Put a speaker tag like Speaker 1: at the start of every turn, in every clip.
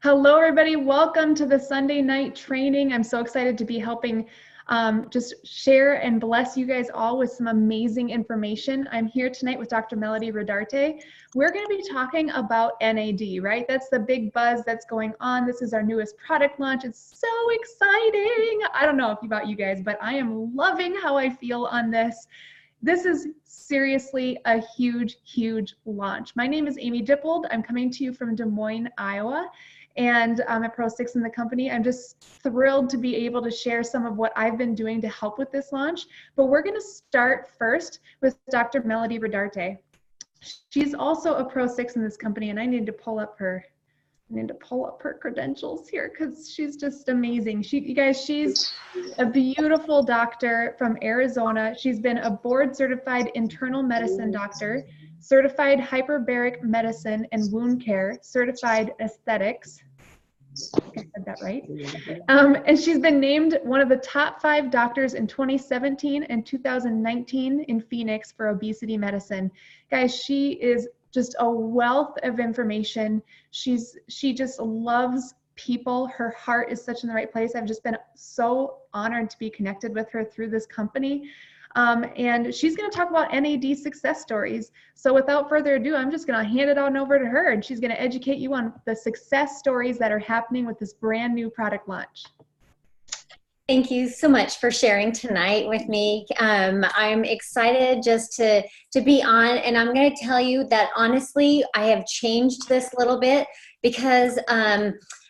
Speaker 1: Hello, everybody. Welcome to the Sunday night training. I'm so excited to be helping just share and bless you guys all with some amazing information. I'm here tonight with Dr. Melody Rodarte. We're going to be talking about NAD, right? That's the big buzz that's going on. This is our newest product launch. It's so exciting. I don't know about you guys, but I am loving how I feel on this. This is seriously a huge, huge launch. My name is Amy Dippold. I'm coming to you from Des Moines, Iowa, and I'm at Pro 6 in the company. I'm just thrilled to be able to share some of what I've been doing to help with this launch. But we're going to start first with Dr. Melody Rodarte. She's also a Pro 6 in this company, and I need to pull up her credentials here because she's just amazing. You guys, she's a beautiful doctor from Arizona. She's been a board certified internal medicine doctor, certified hyperbaric medicine and wound care, certified aesthetics. I think I said that right. And she's been named one of the top 5 doctors in 2017 and 2019 in Phoenix for obesity medicine. Guys, she is just a wealth of information. She just loves people. Her heart is such in the right place. I've just been so honored to be connected with her through this company. And she's going to talk about NAD success stories. So without further ado, I'm just going to hand it on over to her, and she's going to educate you on the success stories that are happening with this brand new product launch.
Speaker 2: Thank you so much for sharing tonight with me. I'm excited just to be on, and I'm going to tell you that honestly, I have changed this a little bit because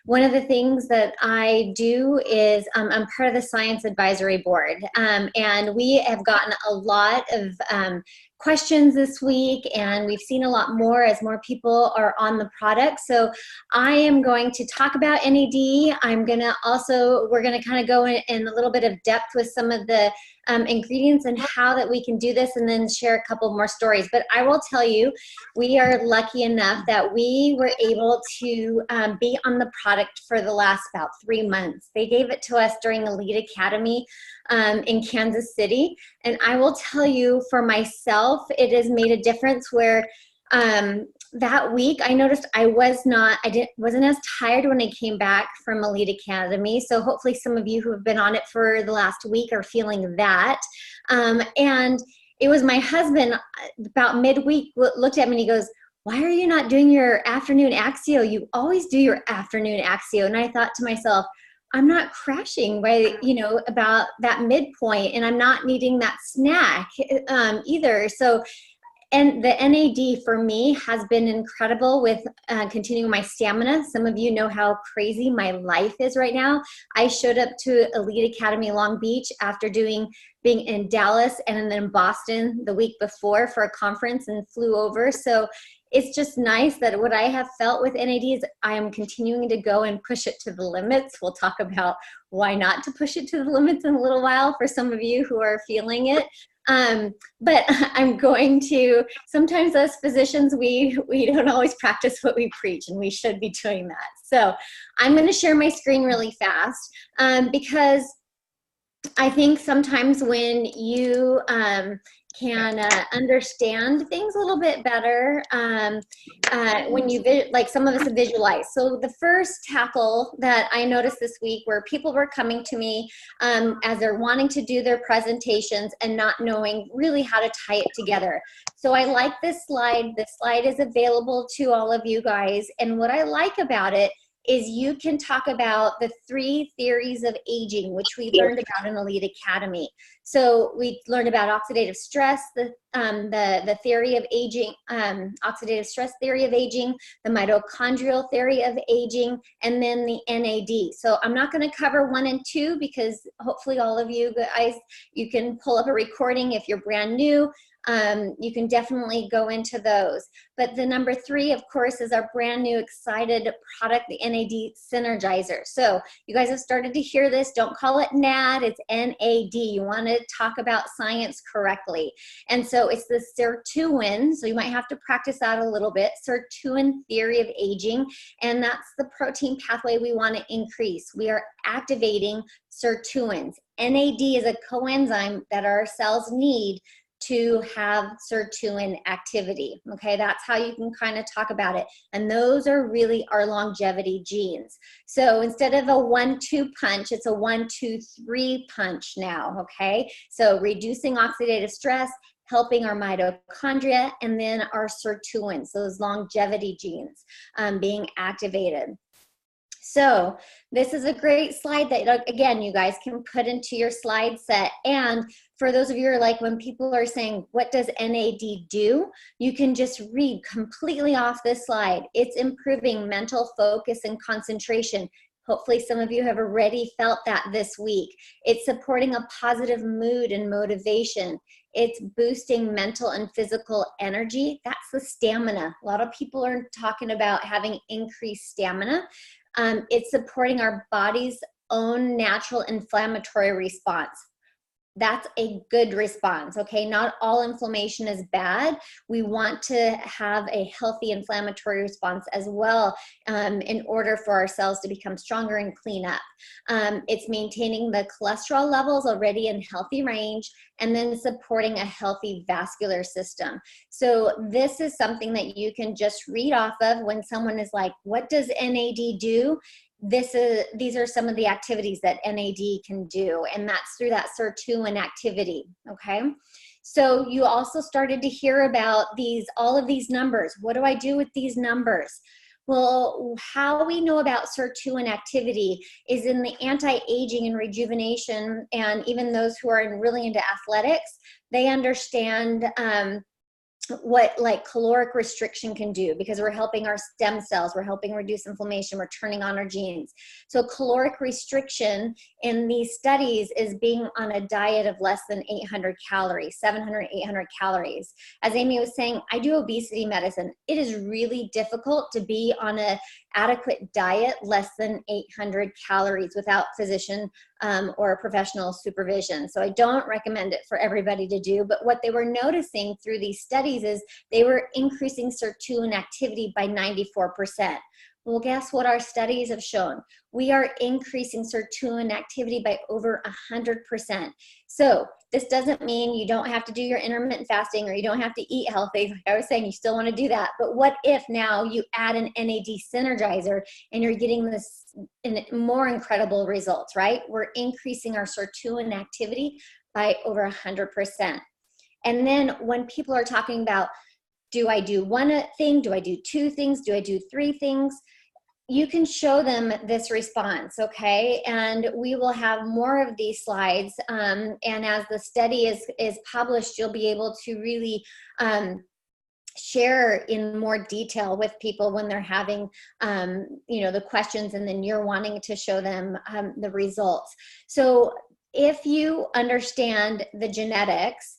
Speaker 2: one of the things that I do is I'm part of the Science Advisory Board, and we have gotten a lot of questions this week, and we've seen a lot more as more people are on the product. So I am going to talk about NAD. We're gonna kind of go in a little bit of depth with some of the ingredients and how that we can do this, and then share a couple more stories. But I will tell you, we are lucky enough that we were able to be on the product for the last about 3 months. They gave it to us during Elite Academy in Kansas City. And I will tell you, for myself, it has made a difference where that week I noticed I wasn't as tired when I came back from Elite Academy. So hopefully some of you who have been on it for the last week are feeling that. And it was my husband about midweek looked at me and he goes, "Why are you not doing your afternoon axio? You always do your afternoon axio." And I thought to myself, I'm not crashing right, about that midpoint, and I'm not needing that snack either. So, and the NAD for me has been incredible with continuing my stamina. Some of you know how crazy my life is right now. I showed up to Elite Academy Long Beach after being in Dallas and then Boston the week before for a conference and flew over. So it's just nice that what I have felt with NAD is I am continuing to go and push it to the limits. We'll talk about why not to push it to the limits in a little while for some of you who are feeling it. But I'm going to, sometimes as physicians, we don't always practice what we preach, and we should be doing that. So I'm going to share my screen really fast because I think sometimes when you can understand things a little bit better when you like some of us visualize. So the first tackle that I noticed this week where people were coming to me as they're wanting to do their presentations and not knowing really how to tie it together. So I like this slide. This slide is available to all of you guys. And what I like about it is you can talk about the 3 theories of aging, which we learned about in Elite Academy. So we learned about oxidative stress, the theory of aging, oxidative stress theory of aging, the mitochondrial theory of aging, and then the NAD. So I'm not going to cover 1 and 2 because hopefully all of you guys, you can pull up a recording if you're brand new. You can definitely go into those. But the number 3, of course, is our brand new excited product, the NAD Synergizer. So you guys have started to hear this. Don't call it NAD, it's NAD. You want to talk about science correctly. And so it's the sirtuin, so you might have to practice that a little bit, sirtuin theory of aging, and that's the protein pathway we want to increase. We are activating sirtuins. NAD is a coenzyme that our cells need to have sirtuin activity. Okay, that's how you can kind of talk about it. And those are really our longevity genes. So instead of a 1-2 punch, it's a 1-2-3 punch now. Okay, so reducing oxidative stress, helping our mitochondria, and then our sirtuins, those longevity genes being activated. So this is a great slide that, again, you guys can put into your slide set. And for those of you who are like, when people are saying, what does NAD do? You can just read completely off this slide. It's improving mental focus and concentration. Hopefully some of you have already felt that this week. It's supporting a positive mood and motivation. It's boosting mental and physical energy. That's the stamina. A lot of people are talking about having increased stamina. It's supporting our body's own natural inflammatory response. That's a good response, okay? Not all inflammation is bad. We want to have a healthy inflammatory response as well in order for our cells to become stronger and clean up. It's maintaining the cholesterol levels already in healthy range, and then supporting a healthy vascular system. So this is something that you can just read off of when someone is like, what does NAD do? These are some of the activities that NAD can do, and that's through that sirtuin activity, okay? So you also started to hear about all of these numbers. What do I do with these numbers? Well, how we know about sirtuin activity is in the anti-aging and rejuvenation, and even those who are really into athletics, they understand what like caloric restriction can do, because we're helping our stem cells, we're helping reduce inflammation, we're turning on our genes. So caloric restriction in these studies is being on a diet of less than 800 calories, 700, 800 calories. As Amy was saying, I do obesity medicine. It is really difficult to be on an adequate diet less than 800 calories without physician or professional supervision. So I don't recommend it for everybody to do, but what they were noticing through these studies is they were increasing sirtuin activity by 94%. Well, guess what our studies have shown? We are increasing sirtuin activity by over 100%. So this doesn't mean you don't have to do your intermittent fasting or you don't have to eat healthy. Like I was saying, you still want to do that. But what if now you add an NAD synergizer and you're getting this more incredible results, right? We're increasing our sirtuin activity by over 100%. And then when people are talking about, do I do one thing? Do I do two things? Do I do three things? You can show them this response, okay? And we will have more of these slides. And as the study is published, you'll be able to really share in more detail with people when they're having, the questions, and then you're wanting to show them the results. So if you understand the genetics,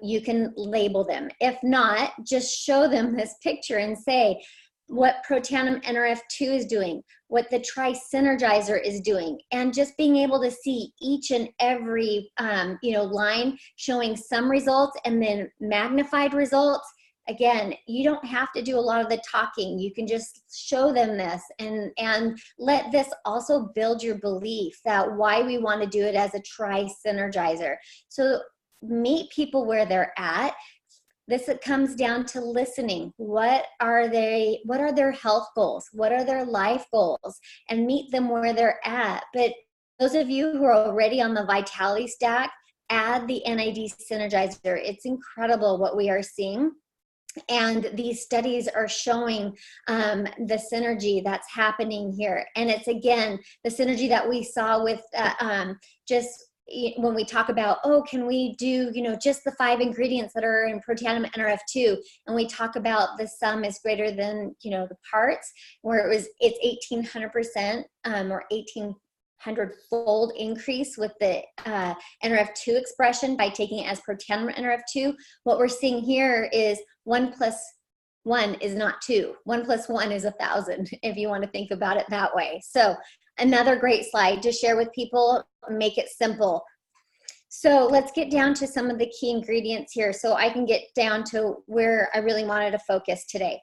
Speaker 2: you can label them. If not, just show them this picture and say what Protandim NRF2 is doing, what the Tri-Synergizer is doing, and just being able to see each and every line showing some results and then magnified results. Again, you don't have to do a lot of the talking. You can just show them this and let this also build your belief that why we want to do it as a Tri-Synergizer. So meet people where they're at. This comes down to listening. What are their health goals? What are their life goals? And meet them where they're at. But those of you who are already on the Vitality Stack, add the NAD Synergizer. It's incredible what we are seeing. And these studies are showing the synergy that's happening here. And it's, again, the synergy that we saw with just when we talk about, can we do, just the 5 ingredients that are in Protandim NRF2, and we talk about the sum is greater than, the parts, where it's 1800% or 1800-fold increase with the NRF2 expression by taking it as Protandim NRF2. What we're seeing here is 1 + 1 is not 2. 1 + 1 is 1,000, if you want to think about it that way. So another great slide to share with people, make it simple. So let's get down to some of the key ingredients here so I can get down to where I really wanted to focus today.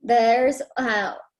Speaker 2: There's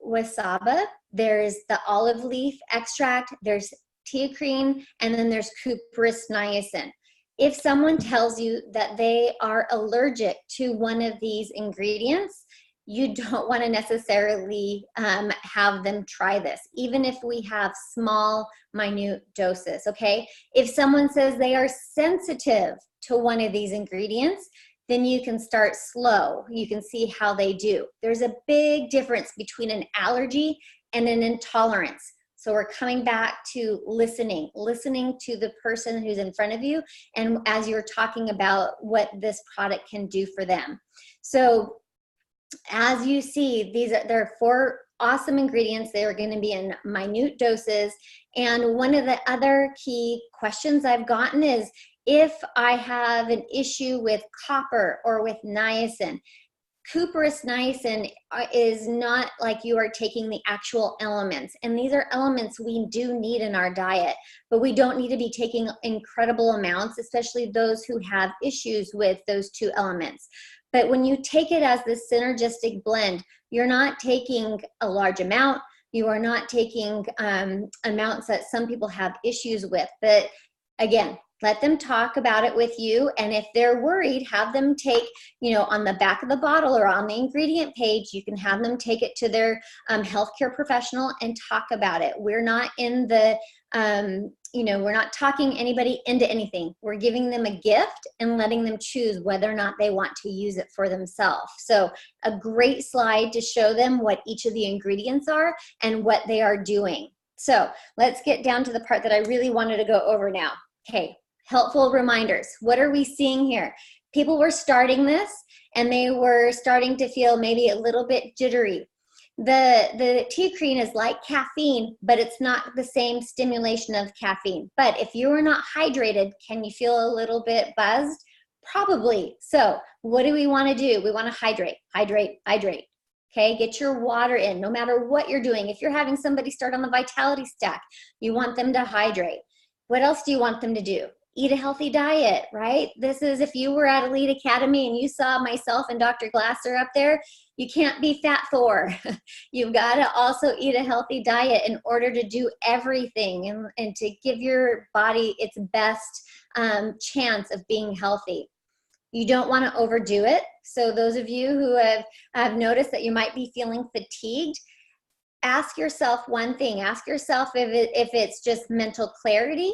Speaker 2: wasaba, there's the olive leaf extract, there's teacrine, and then there's cuprous niacin. If someone tells you that they are allergic to one of these ingredients, you don't want to necessarily have them try this, even if we have small, minute doses, okay? If someone says they are sensitive to one of these ingredients, then you can start slow. You can see how they do. There's a big difference between an allergy and an intolerance. So we're coming back to listening to the person who's in front of you, and as you're talking about what this product can do for them. So as you see, there are 4 awesome ingredients. They are going to be in minute doses. And one of the other key questions I've gotten is, if I have an issue with copper or with niacin, cuprous niacin is not like you are taking the actual elements. And these are elements we do need in our diet, but we don't need to be taking incredible amounts, especially those who have issues with those 2 elements. But when you take it as this synergistic blend, you're not taking a large amount. You are not taking amounts that some people have issues with. But again, let them talk about it with you. And if they're worried, have them take, on the back of the bottle or on the ingredient page, you can have them take it to their healthcare professional and talk about it. We're not in the, we're not talking anybody into anything. We're giving them a gift and letting them choose whether or not they want to use it for themselves. So a great slide to show them what each of the ingredients are and what they are doing. So let's get down to the part that I really wanted to go over now. Okay. Helpful reminders. What are we seeing here? People were starting this and they were starting to feel maybe a little bit jittery. The T-cream is like caffeine, but it's not the same stimulation of caffeine. But if you are not hydrated, can you feel a little bit buzzed? Probably. So what do we want to do? We want to hydrate, hydrate, hydrate. Okay, get your water in no matter what you're doing. If you're having somebody start on the Vitality Stack, you want them to hydrate. What else do you want them to do? Eat a healthy diet, right? This is, if you were at Elite Academy and you saw myself and Dr. Glasser up there, you can't be Fat Thor. You've got to also eat a healthy diet in order to do everything and to give your body its best chance of being healthy. You don't want to overdo it. So those of you who have noticed that you might be feeling fatigued, ask yourself one thing. Ask yourself if it's just mental clarity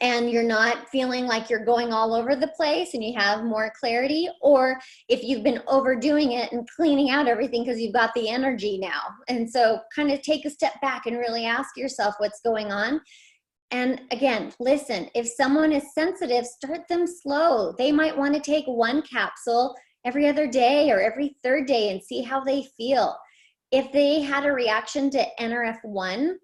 Speaker 2: and you're not feeling like you're going all over the place and you have more clarity, or if you've been overdoing it and cleaning out everything because you've got the energy now. And so kind of take a step back and really ask yourself what's going on. And again, listen, if someone is sensitive, start them slow. They might want to take 1 capsule every other day or every 3rd day and see how they feel. If they had a reaction to NRF1,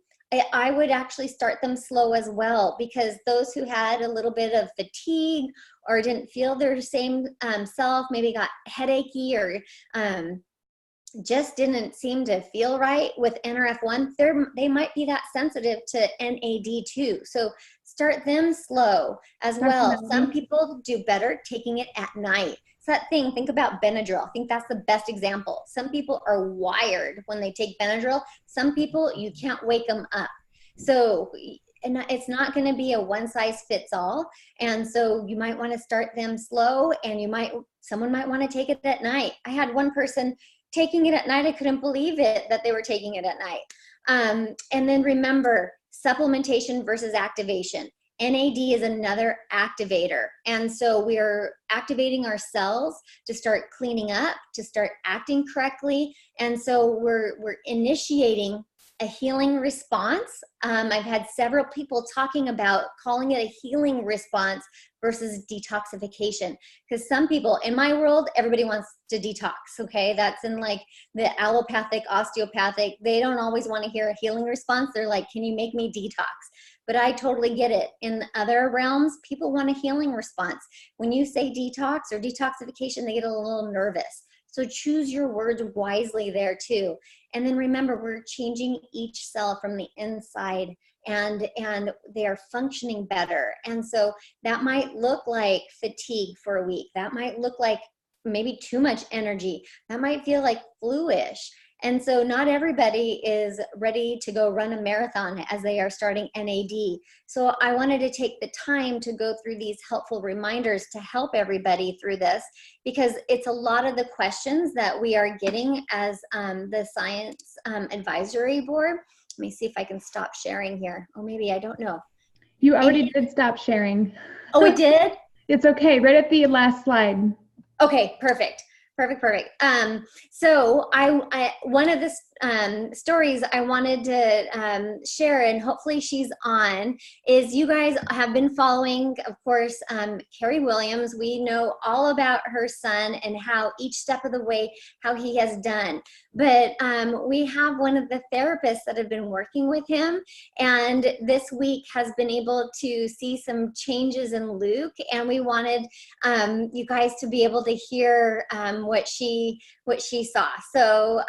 Speaker 2: I would actually start them slow as well, because those who had a little bit of fatigue or didn't feel their same self, maybe got headachy or just didn't seem to feel right with NRF1, they might be that sensitive to NAD too. So start them slow as well.
Speaker 1: Definitely.
Speaker 2: Some people do better taking it at night. It's that thing, think about Benadryl. I think that's the best example. Some people are wired when they take Benadryl. Some people, you can't wake them up. So and it's not going to be a one size fits all. And so you might want to start them slow, and someone might want to take it at night. I had one person taking it at night. I couldn't believe it that they were taking it at night. And then remember, supplementation versus activation. NAD is another activator. And so we're activating our cells to start cleaning up, to start acting correctly. And so we're initiating a healing response. I've had several people talking about calling it a healing response versus detoxification. Because some people, in my world, everybody wants to detox, okay? That's in like the allopathic, osteopathic. They don't always want to hear a healing response. They're like, can you make me detox? But I totally get it. In other realms, people want a healing response. When you say detox or detoxification, they get a little nervous. So choose your words wisely there too. And then remember, we're changing each cell from the inside, and they are functioning better. And so that might look like fatigue for a week. That might look like maybe too much energy. That might feel like flu-ish. And so not everybody is ready to go run a marathon as they are starting NAD. So I wanted to take the time to go through these helpful reminders to help everybody through this, because it's a lot of the questions that we are getting as the Science Advisory Board. Let me see if I can stop sharing here. Oh, maybe, I don't know.
Speaker 1: You already did stop sharing.
Speaker 2: Oh, it did?
Speaker 1: It's okay, right at the last slide.
Speaker 2: Okay, perfect. Perfect. So one of the stories I wanted to share, and hopefully she's on, is you guys have been following, of course, Carrie Williams. We know all about her son and how each step of the way, how he has done. But we have one of the therapists that have been working with him, and this week has been able to see some changes in Luke, and we wanted you guys to be able to hear what she saw. So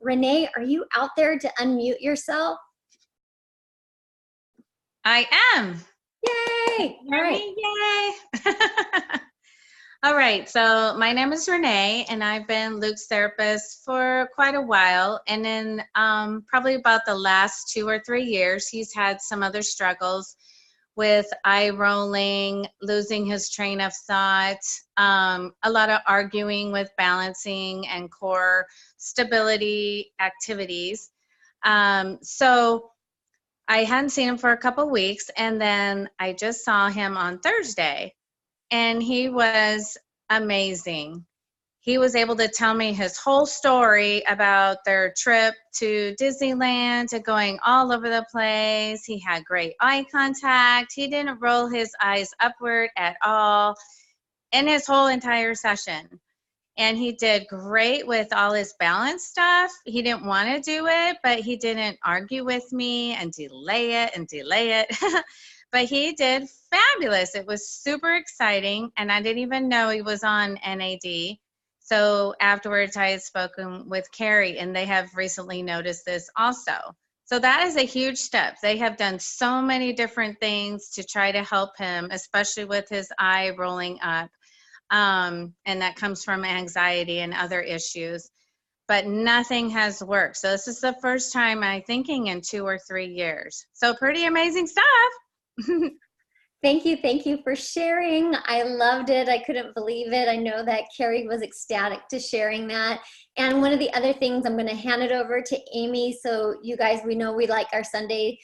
Speaker 2: Renee, are you out there to unmute yourself?
Speaker 3: I am.
Speaker 2: Yay! All right.
Speaker 3: Yay! All right, so my name is Renee, and I've been Luke's therapist for quite a while. And in probably about the last 2 or 3 years, he's had some other struggles with eye rolling, losing his train of thought, a lot of arguing with balancing and core stability activities. So I hadn't seen him for a couple weeks, and then I just saw him on Thursday, and he was amazing. He was able to tell me his whole story about their trip to Disneyland, to going all over the place. He had great eye contact. He didn't roll his eyes upward at all in his whole entire session. And he did great with all his balance stuff. He didn't want to do it, but he didn't argue with me and delay it. But he did fabulous. It was super exciting, and I didn't even know he was on NAD. So afterwards, I had spoken with Carrie, and they have recently noticed this also. So that is a huge step. They have done so many different things to try to help him, especially with his eye rolling up. And that comes from anxiety and other issues. But nothing has worked. So this is the first time, I'm thinking, in 2 or 3 years. So pretty amazing stuff.
Speaker 2: Thank you for sharing. I loved it. I couldn't believe it. I know that Carrie was ecstatic to sharing that. And one of the other things, I'm going to hand it over to Amy. So you guys, we know we like our Sunday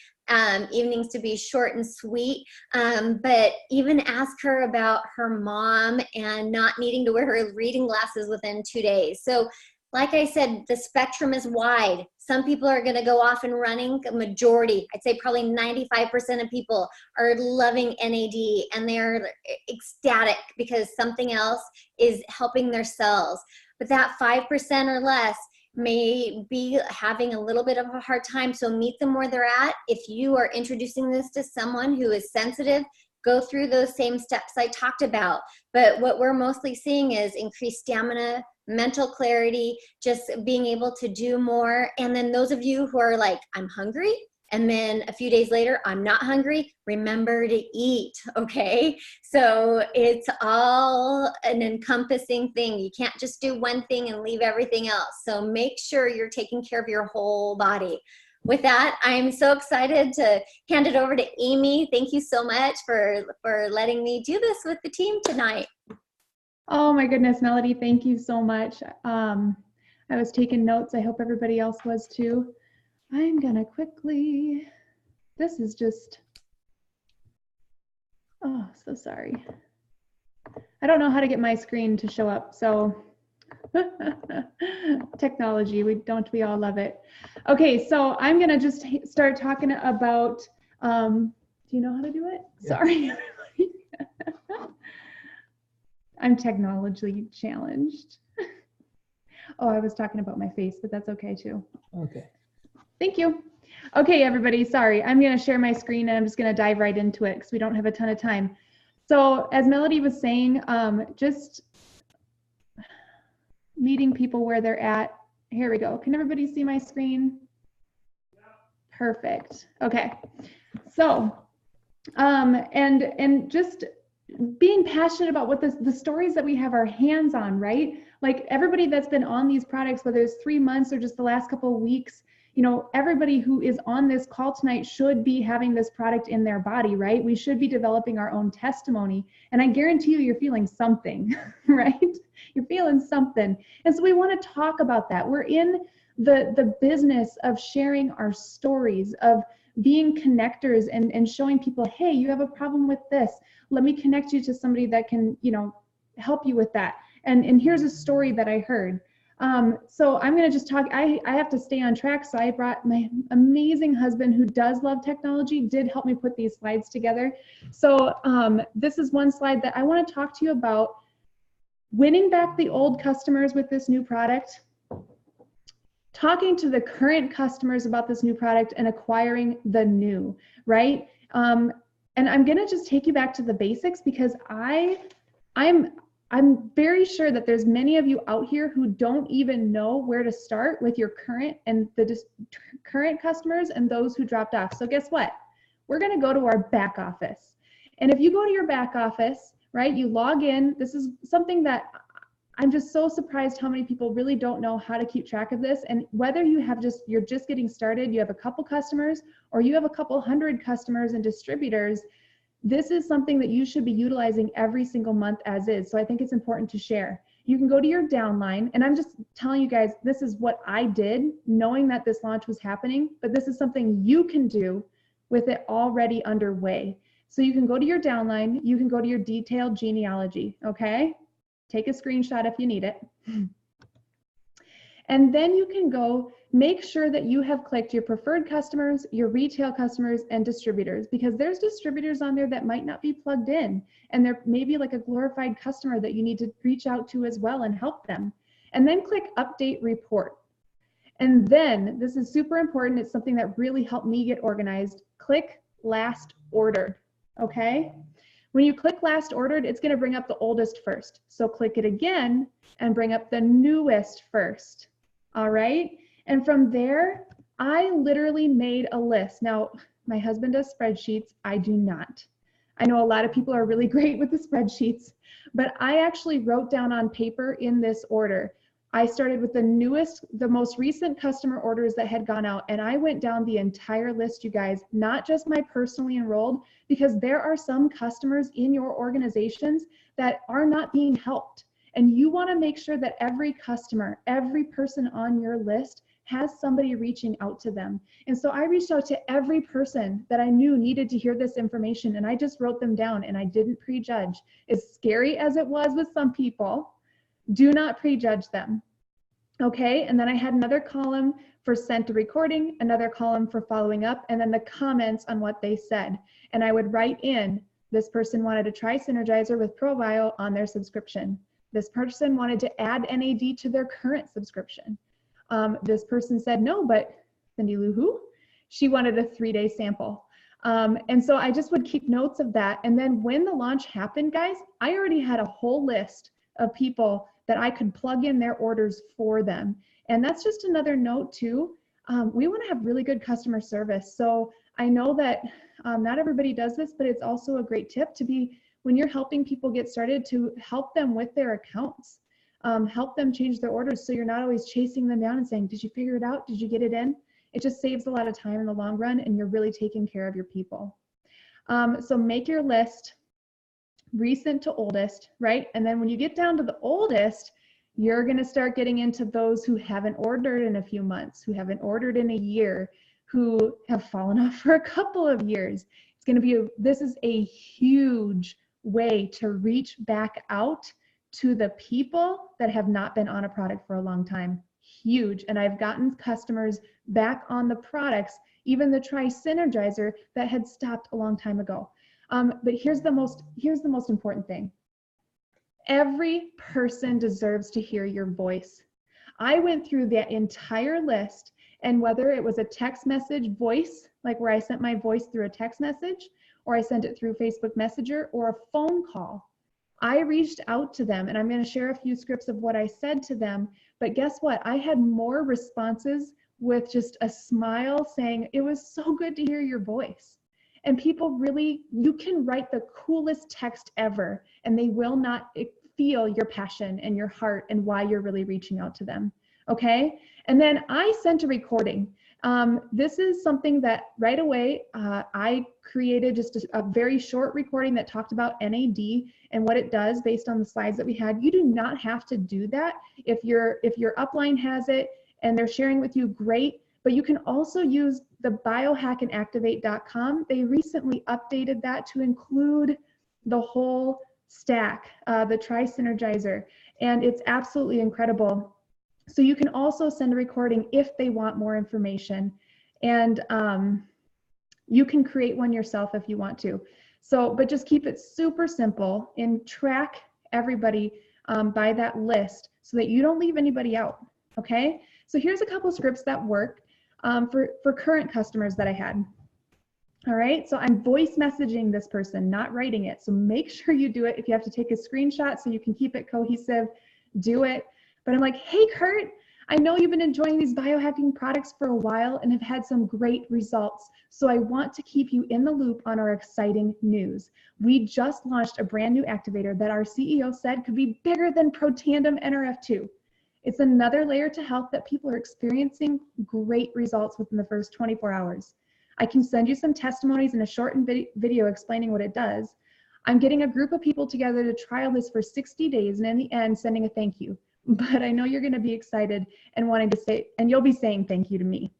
Speaker 2: evenings to be short and sweet, but even ask her about her mom and not needing to wear her reading glasses within 2 days. So like I said, the spectrum is wide. Some people are going to go off and running. A majority, I'd say probably 95% of people are loving NAD, and they're ecstatic because something else is helping their cells. But that 5% or less may be having a little bit of a hard time. So meet them where they're at. If you are introducing this to someone who is sensitive, go through those same steps I talked about. But what we're mostly seeing is increased stamina, mental clarity, just being able to do more. And then those of you who are like, I'm hungry, and then a few days later, I'm not hungry, remember to eat, okay? So it's all an encompassing thing. You can't just do one thing and leave everything else. So make sure you're taking care of your whole body. With that, I'm so excited to hand it over to Amy. Thank you so much for letting me do this with the team tonight.
Speaker 1: Oh my goodness, Melody, thank you so much. I was taking notes. I hope everybody else was too. I'm gonna quickly, this is just, oh, so sorry. I don't know how to get my screen to show up, so technology, we all love it. Okay, so I'm gonna just start talking about, do you know how to do it? Yeah. Sorry. I'm technologically challenged. Oh, I was talking about my face, but that's okay too.
Speaker 4: Okay.
Speaker 1: Thank you. Okay, everybody, sorry. I'm gonna share my screen and I'm just gonna dive right into it because we don't have a ton of time. So as Melody was saying, just meeting people where they're at. Here we go. Can everybody see my screen? Perfect. Okay. So, and just being passionate about what the stories that we have our hands on, right? Like everybody that's been on these products, whether it's 3 months or just the last couple of weeks, you know, everybody who is on this call tonight should be having this product in their body, right? We should be developing our own testimony. And I guarantee you, you're feeling something, right? You're feeling something. And so we want to talk about that. We're in the business of sharing our stories, of being connectors and showing people, hey, you have a problem with this. Let me connect you to somebody that can, you know, help you with that. And here's a story that I heard. So I'm going to just talk, I have to stay on track. So I brought my amazing husband who does love technology, did help me put these slides together. So this is one slide that I want to talk to you about winning back the old customers with this new product, talking to the current customers about this new product, and acquiring the new, right? And I'm going to just take you back to the basics because I'm very sure that there's many of you out here who don't even know where to start with your current and the current customers and those who dropped off. So guess what? We're going to go to our back office. And if you go to your back office, right, you log in. This is something that I'm just so surprised how many people really don't know how to keep track of this. And whether you have you're just getting started, you have a couple customers, or you have a couple hundred customers and distributors, this is something that you should be utilizing every single month as is. So I think it's important to share. You can go to your downline, and I'm just telling you guys, this is what I did, knowing that this launch was happening, but this is something you can do with it already underway. So you can go to your downline, you can go to your detailed genealogy, okay? Take a screenshot if you need it. And then you can go make sure that you have clicked your preferred customers, your retail customers, and distributors, because there's distributors on there that might not be plugged in, and they're maybe like a glorified customer that you need to reach out to as well and help them. And then click update report. And then, this is super important, it's something that really helped me get organized, click last ordered, okay? When you click last ordered, it's going to bring up the oldest first. So click it again and bring up the newest first. All right. And from there, I literally made a list. Now, my husband does spreadsheets. I do not. I know a lot of people are really great with the spreadsheets, but I actually wrote down on paper in this order. I started with the newest, the most recent customer orders that had gone out, and I went down the entire list, you guys, not just my personally enrolled, because there are some customers in your organizations that are not being helped. And you want to make sure that every customer, every person on your list has somebody reaching out to them. And so I reached out to every person that I knew needed to hear this information, and I just wrote them down, and I didn't prejudge. As scary as it was with some people, do not prejudge them. Okay, and then I had another column for sent to recording, another column for following up, and then the comments on what they said. And I would write in, this person wanted to try Synergizer with ProBio on their subscription. This person wanted to add NAD to their current subscription. This person said no, but Cindy Lou who? She wanted a 3-day sample. And so I just would keep notes of that. And then when the launch happened, guys, I already had a whole list of people that I could plug in their orders for them. And that's just another note too. We want to have really good customer service. So I know that not everybody does this, but it's also a great tip to be, when you're helping people get started, to help them with their accounts, help them change their orders. So you're not always chasing them down and saying, did you figure it out? Did you get it in? It just saves a lot of time in the long run, and you're really taking care of your people. So make your list, recent to oldest, right? And then when you get down to the oldest, you're going to start getting into those who haven't ordered in a few months, who haven't ordered in a year, who have fallen off for a couple of years. It's going to be, this is a huge way to reach back out to the people that have not been on a product for a long time. Huge. And I've gotten customers back on the products, even the Try Synergizer that had stopped a long time ago. But here's the most important thing. Every person deserves to hear your voice. I went through that entire list, and whether it was a text message voice, like where I sent my voice through a text message, or I sent it through Facebook Messenger, or a phone call, I reached out to them, and I'm going to share a few scripts of what I said to them. But guess what? I had more responses with just a smile saying, it was so good to hear your voice. And people really, you can write the coolest text ever, and they will not feel your passion and your heart and why you're really reaching out to them. Okay. And then I sent a recording. This is something that right away, I created just a very short recording that talked about NAD and what it does based on the slides that we had. You do not have to do that. If your upline has it and they're sharing with you, great. But you can also use the biohackandactivate.com. They recently updated that to include the whole stack, the Tri-Synergizer, and it's absolutely incredible. So you can also send a recording if they want more information, and you can create one yourself if you want to. So, but just keep it super simple and track everybody by that list so that you don't leave anybody out, okay? So here's a couple scripts that work for current customers that I had. All right, so I'm voice messaging this person, not writing it. So make sure you do it. If you have to take a screenshot so you can keep it cohesive, do it. But I'm like, hey, Kurt, I know you've been enjoying these biohacking products for a while and have had some great results. So I want to keep you in the loop on our exciting news. We just launched a brand new activator that our CEO said could be bigger than Protandim NRF2. It's another layer to health that people are experiencing great results within the first 24 hours. I can send you some testimonies and a shortened video explaining what it does. I'm getting a group of people together to trial this for 60 days and in the end, sending a thank you. But I know you're going to be excited and wanting to say, and you'll be saying thank you to me.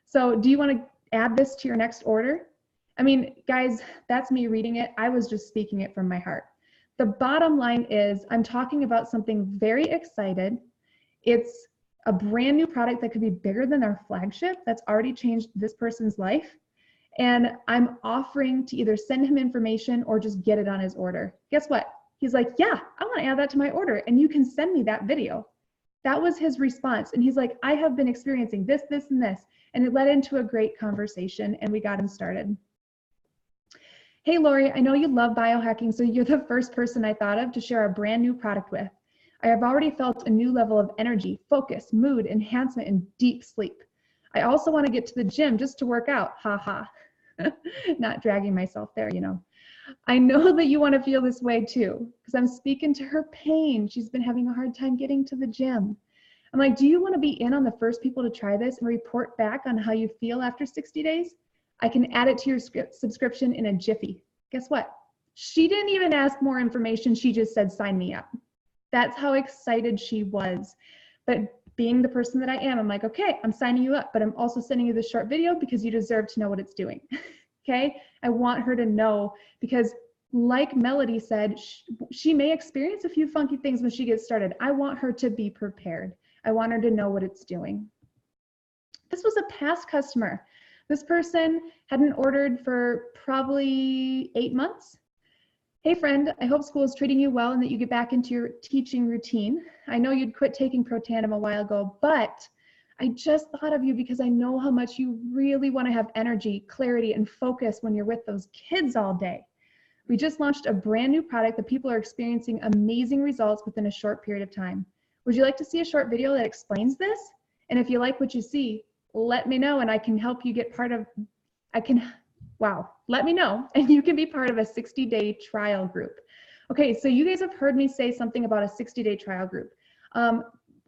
Speaker 1: So do you want to add this to your next order? I mean, guys, that's me reading it. I was just speaking it from my heart. The bottom line is I'm talking about something very excited. It's a brand new product that could be bigger than our flagship that's already changed this person's life. And I'm offering to either send him information or just get it on his order. Guess what? He's like, yeah, I want to add that to my order and you can send me that video. That was his response. And he's like, I have been experiencing this, this, and this. And it led into a great conversation and we got him started. Hey, Lori, I know you love biohacking, so you're the first person I thought of to share a brand new product with. I have already felt a new level of energy, focus, mood, enhancement, and deep sleep. I also want to get to the gym just to work out, haha. Not dragging myself there, you know. I know that you want to feel this way too, because I'm speaking to her pain. She's been having a hard time getting to the gym. I'm like, do you want to be in on the first people to try this and report back on how you feel after 60 days? I can add it to your subscription in a jiffy. Guess what? She didn't even ask more information. She just said, sign me up. That's how excited she was. But being the person that I am, I'm like, okay, I'm signing you up, but I'm also sending you this short video because you deserve to know what it's doing. Okay, I want her to know because like Melody said, she may experience a few funky things when she gets started. I want her to be prepared. I want her to know what it's doing. This was a past customer. This person hadn't ordered for probably 8 months. Hey friend, I hope school is treating you well and that you get back into your teaching routine. I know you'd quit taking Protandim a while ago, but I just thought of you because I know how much you really want to have energy, clarity, and focus when you're with those kids all day. We just launched a brand new product that people are experiencing amazing results within a short period of time. Would you like to see a short video that explains this? And if you like what you see, let me know and I can help you get part of, let me know and you can be part of a 60-day trial group. Okay, so you guys have heard me say something about a 60-day trial group.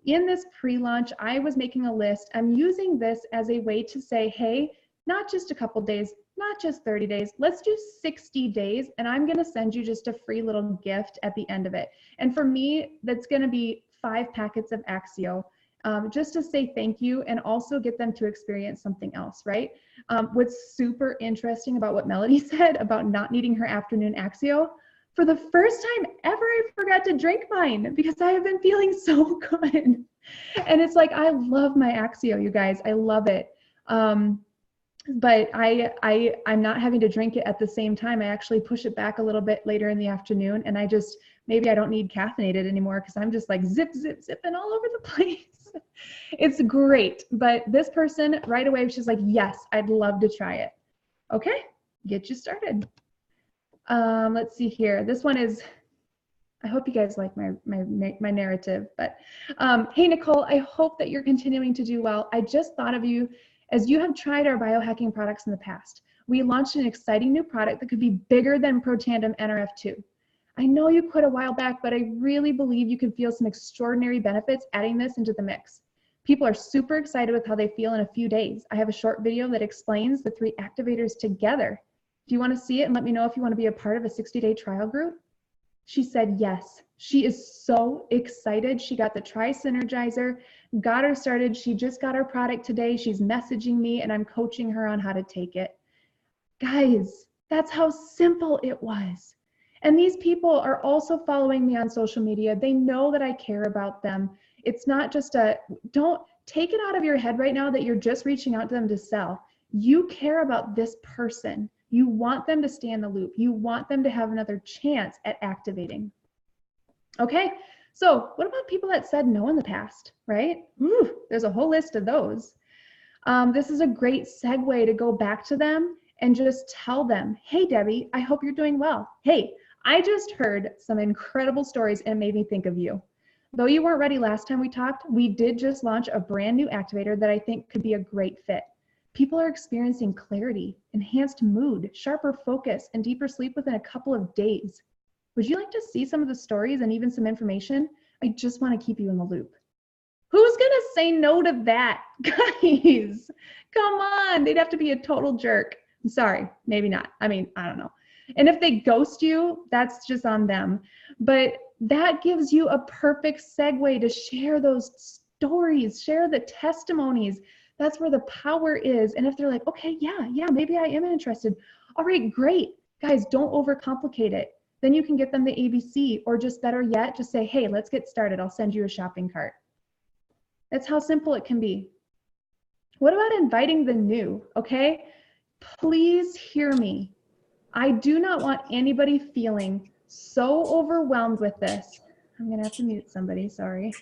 Speaker 1: In this pre-launch, I was making a list. I'm using this as a way to say, hey, not just a couple days, not just 30 days, let's do 60 days. And I'm gonna send you just a free little gift at the end of it. And for me, that's gonna be 5 packets of Axio, just to say thank you and also get them to experience something else, right? What's super interesting about what Melody said about not needing her afternoon Axio, for the first time ever, I forgot to drink mine because I have been feeling so good. And it's like, I love my Axio, you guys, I love it. But I'm not having to drink it at the same time. I actually push it back a little bit later in the afternoon and maybe I don't need caffeinated anymore because I'm just like zip, zip, zipping all over the place. It's great. But this person right away, she's like, yes, I'd love to try it. Okay, get you started. Let's see here. This one is, I hope you guys like my narrative, but hey, Nicole, I hope that you're continuing to do well. I just thought of you as you have tried our biohacking products in the past. We launched an exciting new product that could be bigger than Protandim NRF2. I know you quit a while back, but I really believe you can feel some extraordinary benefits adding this into the mix. People are super excited with how they feel in a few days. I have a short video that explains the 3 activators together. Do you want to see it and let me know if you want to be a part of a 60-day trial group? She said yes. She is so excited. She got the Tri-Synergizer, got her started. She just got her product today. She's messaging me and I'm coaching her on how to take it. Guys, that's how simple it was. And these people are also following me on social media. They know that I care about them. It's not just don't take it out of your head right now that you're just reaching out to them to sell. You care about this person. You want them to stay in the loop. You want them to have another chance at activating. Okay, so what about people that said no in the past, right? Ooh, there's a whole list of those. This is a great segue to go back to them and just tell them, hey, Debbie, I hope you're doing well. Hey, I just heard some incredible stories and it made me think of you. Though you weren't ready last time we talked, we did just launch a brand new activator that I think could be a great fit. People are experiencing clarity, enhanced mood, sharper focus, and deeper sleep within a couple of days. Would you like to see some of the stories and even some information? I just want to keep you in the loop. Who's going to say no to that? Guys, come on. They'd have to be a total jerk. I'm sorry, maybe not. I mean, I don't know. And if they ghost you, that's just on them. But that gives you a perfect segue to share those stories, share the testimonies. That's where the power is. And if they're like, okay, yeah, maybe I am interested. All right, great. Guys, don't overcomplicate it. Then you can get them the ABC, or just better yet, just say, hey, let's get started. I'll send you a shopping cart. That's how simple it can be. What about inviting the new, okay? Please hear me. I do not want anybody feeling so overwhelmed with this. I'm gonna have to mute somebody, sorry.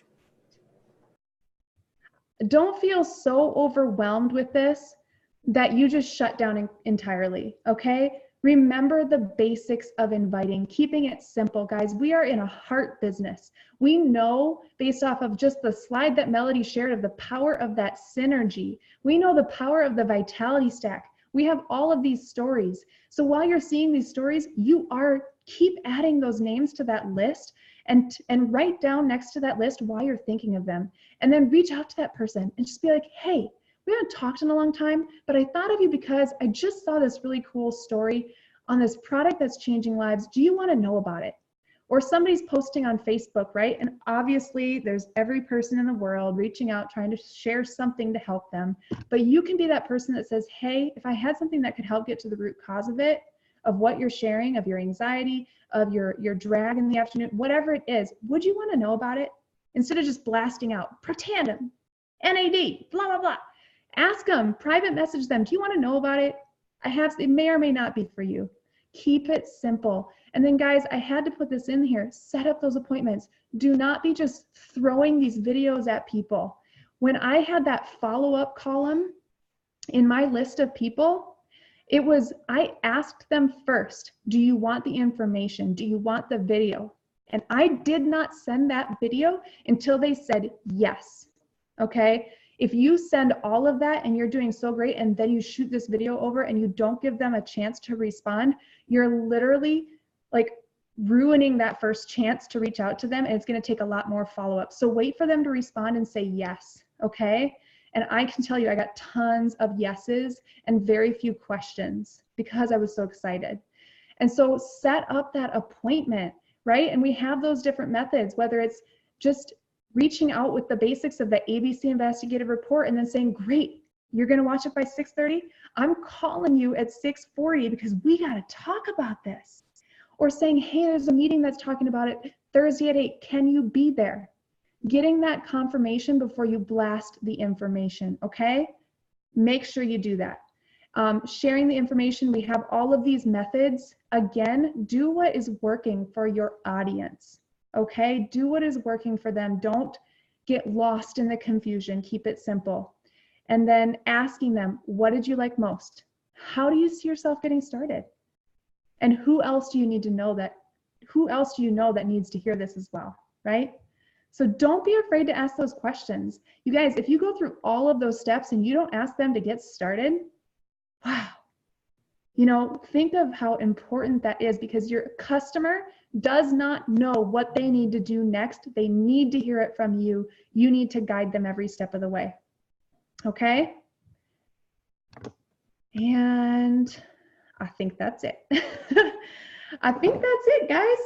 Speaker 1: Don't feel so overwhelmed with this that you just shut down entirely, okay? Remember the basics of inviting, keeping it simple, guys. We are in a heart business. We know based off of just the slide that Melody shared of the power of that synergy. We know the power of the vitality stack. We have all of these stories. So while you're seeing these stories, keep adding those names to that list and write down next to that list why you're thinking of them. And then reach out to that person and just be like, hey, we haven't talked in a long time, but I thought of you because I just saw this really cool story on this product that's changing lives. Do you want to know about it? Or somebody's posting on Facebook, right? And obviously there's every person in the world reaching out, trying to share something to help them. But you can be that person that says, hey, if I had something that could help get to the root cause of it, of what you're sharing, of your anxiety, of your drag in the afternoon, whatever it is, would you want to know about it? Instead of just blasting out, Protandim, NAD, blah, blah, blah. Ask them, private message them. Do you want to know about it? It may or may not be for you. Keep it simple. And then guys, I had to put this in here, set up those appointments. Do not be just throwing these videos at people. When I had that follow-up column in my list of people, I asked them first, do you want the information? Do you want the video? And I did not send that video until they said yes, okay? If you send all of that and you're doing so great and then you shoot this video over and you don't give them a chance to respond, you're literally like ruining that first chance to reach out to them, and it's going to take a lot more follow-up. So wait for them to respond and say yes, okay? And I can tell you I got tons of yeses and very few questions because I was so excited. And so set up that appointment, right? And we have those different methods, whether it's just reaching out with the basics of the ABC investigative report and then saying, great, you're going to watch it by 6:30. I'm calling you at 6:40 because we got to talk about this. Or saying, hey, there's a meeting that's talking about it Thursday at 8. Can you be there? Getting that confirmation before you blast the information, okay? Make sure you do that. Sharing the information, we have all of these methods. Again, do what is working for your audience, okay? Do what is working for them. Don't get lost in the confusion. Keep it simple. And then asking them, what did you like most? How do you see yourself getting started? And who else do you know that needs to hear this as well, right? So don't be afraid to ask those questions. You guys, if you go through all of those steps and you don't ask them to get started, wow, You know, think of how important that is, because your customer does not know what they need to do next. They need to hear it from you. You need to guide them every step of the way. Okay? And I think that's it. I think that's it, guys.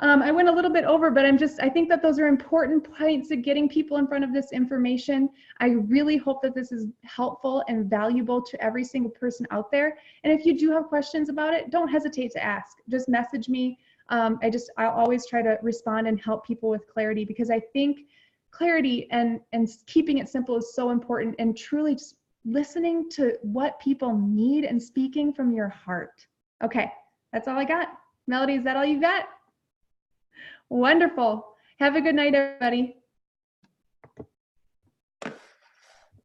Speaker 1: I went a little bit over, but I think that those are important points of getting people in front of this information. I really hope that this is helpful and valuable to every single person out there. And if you do have questions about it, don't hesitate to ask. Just message me. I'll always try to respond and help people with clarity, because I think clarity and keeping it simple is so important, and truly just listening to what people need and speaking from your heart. Okay, that's all I got. Melody, is that all you got? Wonderful. Have a good night, everybody.